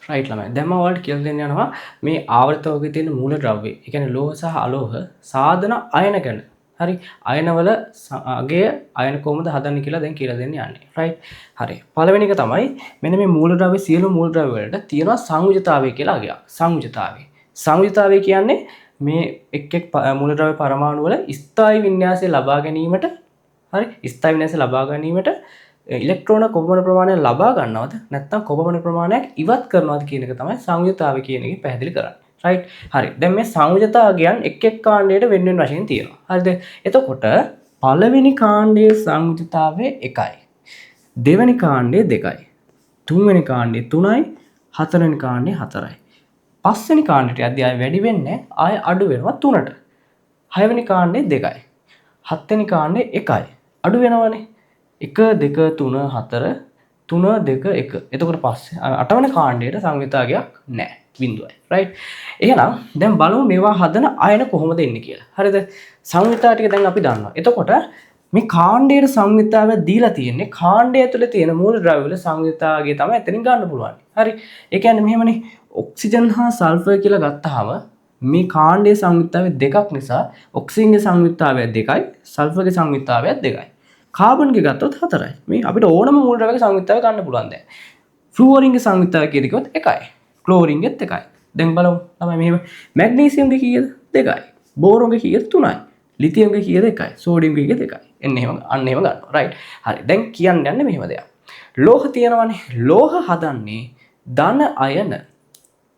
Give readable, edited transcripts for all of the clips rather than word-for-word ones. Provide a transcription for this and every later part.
Right ළමයි. දැන් මම ඔයාලට කියලා දෙන්න යනවා මේ ආවර්තකයේ තියෙන මූලද්‍රව්‍ය. ඒ කියන්නේ ලෝහ සහ අලෝහ සාධන අයන ගැන. හරි. අයනවල අගය අයන කොහොමද හදන්නේ කියලා දැන් කියලා දෙන්න යන්නේ. රයිට්. හරි. පළවෙනි එක තමයි මෙන්න මේ මූලද්‍රව්‍ය සියලු මූලද්‍රව්‍ය වලට තියෙනවා සංයුජතාවය කියලා අගයක්. සංයුජතාවය. සංයුජතාවය කියන්නේ මේ එක් එක් මූලද්‍රව්‍ය පරමාණු වල ස්ථායි වින්‍යාසය ලබා ගැනීමට හරි ස්ථායි වින්‍යාසය ලබා ගැනීමට ඉලෙක්ට්‍රෝන කොපමණ ප්‍රමාණයක් ලබා ගන්නවද නැත්නම් කොපමණ ප්‍රමාණයක් ඉවත් කරනවද කියන එක තමයි සංයුජතාවය කියන එක පැහැදිලි කරන්නේ. රයිට්. හරි. දැන් මේ සංයුජතාවයන් එක් එක් කාණ්ඩයට වෙන වෙන වශයෙන් තියෙනවා. හරිද? එතකොට පළවෙනි කාණ්ඩයේ සංයුජතාවය 1යි. දෙවෙනි කාණ්ඩයේ 2යි. තුන්වෙනි කාණ්ඩයේ 3යි. හතරවෙනි කාණ්ඩයේ 4යි. පස්වෙනි කාණ්ඩයට යද්දී ආය වැඩි වෙන්නේ ආය අඩු වෙනවා 3ට. හයවෙනි කාණ්ඩයේ 2යි. හත්වෙනි කාණ්ඩයේ 1යි. අඩු වෙනවනේ. 1 2 3 4 3 2 1. එතකොට පස්සේ අටවන කාණ්ඩයට සංයුතාවයක් නැහැ. බිඳුවයි. රයිට්. එහෙනම් දැන් බලමු මේවා හදන අයන කොහොමද එන්නේ කියලා. හරිද? සංයුතාව ටික දැන් අපි දන්නවා. එතකොට මේ කාණ්ඩයේ සංයුතාවය දීලා තියෙන්නේ කාණ්ඩය ඇතුලේ තියෙන මූලද්‍රව්‍ය වල සංයුතාවය තමයි එතනින් ගන්න පුළුවන්. හරි. ඒ කියන්නේ මෙහෙමනේ ඔක්සිජන් හා සල්ෆර් කියලා ගත්තාම මේ කාණ්ඩයේ සංයුක්තාවය දෙකක් නිසා ඔක්සිජන්ගේ සංයුක්තාවය 2යි සල්ෆර්ගේ සංයුක්තාවය 2යි. කාබන්ගේ ගත්තොත් 4යි. මේ අපිට ඕනම මූලද්‍රව්‍යයක සංයුක්තාවය ගන්න පුළුවන් දැන්. ෆ්ලුවරින්ගේ සංයුක්තාවය කීයද 1යි. ක්ලෝරින්ගෙත් 1යි. දැන් බලමු තමයි මෙහෙම මැග්නීසියම්ගේ කීයද 2යි. බෝරෝන්ගේ කීයද 3යි. ලිතියම්ගේ කීයද 1යි. සෝඩියම්ගේ කීයද 1යි. එන්න එහෙම අන්න එහෙම ගන්නවා. රයිට්. හරි. දැන් කියන්න යන්නේ මෙහෙම දෙයක්. ලෝහ තියෙනවනේ. ලෝහ හදන්නේ ධන අයන.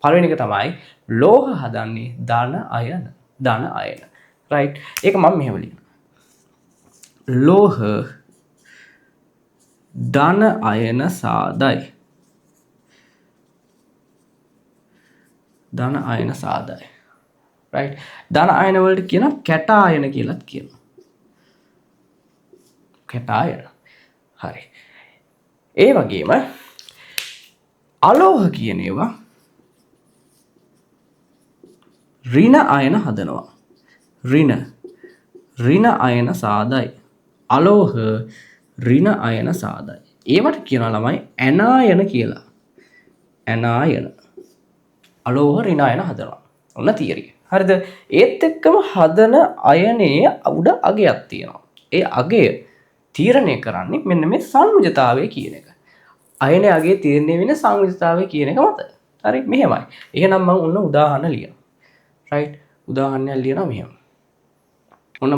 පළවෙනි එක තමයි ලෝහ හදන්නේ ධන අයන. ධන අයන. රයිට්. ඒක මම මෙහෙම ලියනවා. ලෝහ ධන අයන සාදයි. ධන අයන සාදයි. රයිට්. ධන අයන වලට කියනවා කැටායන කියලාත් කියනවා. කැටායන. හරි. ඒ වගේම අලෝහ කියන ඒවා ඍණ අයන හදනවා. ඍණ අයන සාදයි. අලෝහ ඍණ අයන සාදයි. ඒවට කියනවා ළමයි ඇනායන කියලා. ඇනායන. අලෝහ ඍණ අයන හදනවා. ඔන්න තියරිය. හරිද? ඒත් එක්කම හදන අයනයේ උඩ අගයක් තියෙනවා. ඒ අගය තීරණය කරන්නේ මෙන්න මේ සංයුජතාවය කියන එක. අයනයේ අගය තීරණය වෙන සංයුජතාවය කියන එක මත. හරි මෙහෙමයි. එහෙනම් මම ඔන්න උදාහරණ ලියනවා. රයිට්. උදාහරණයක් ලියනවා මෙහෙම.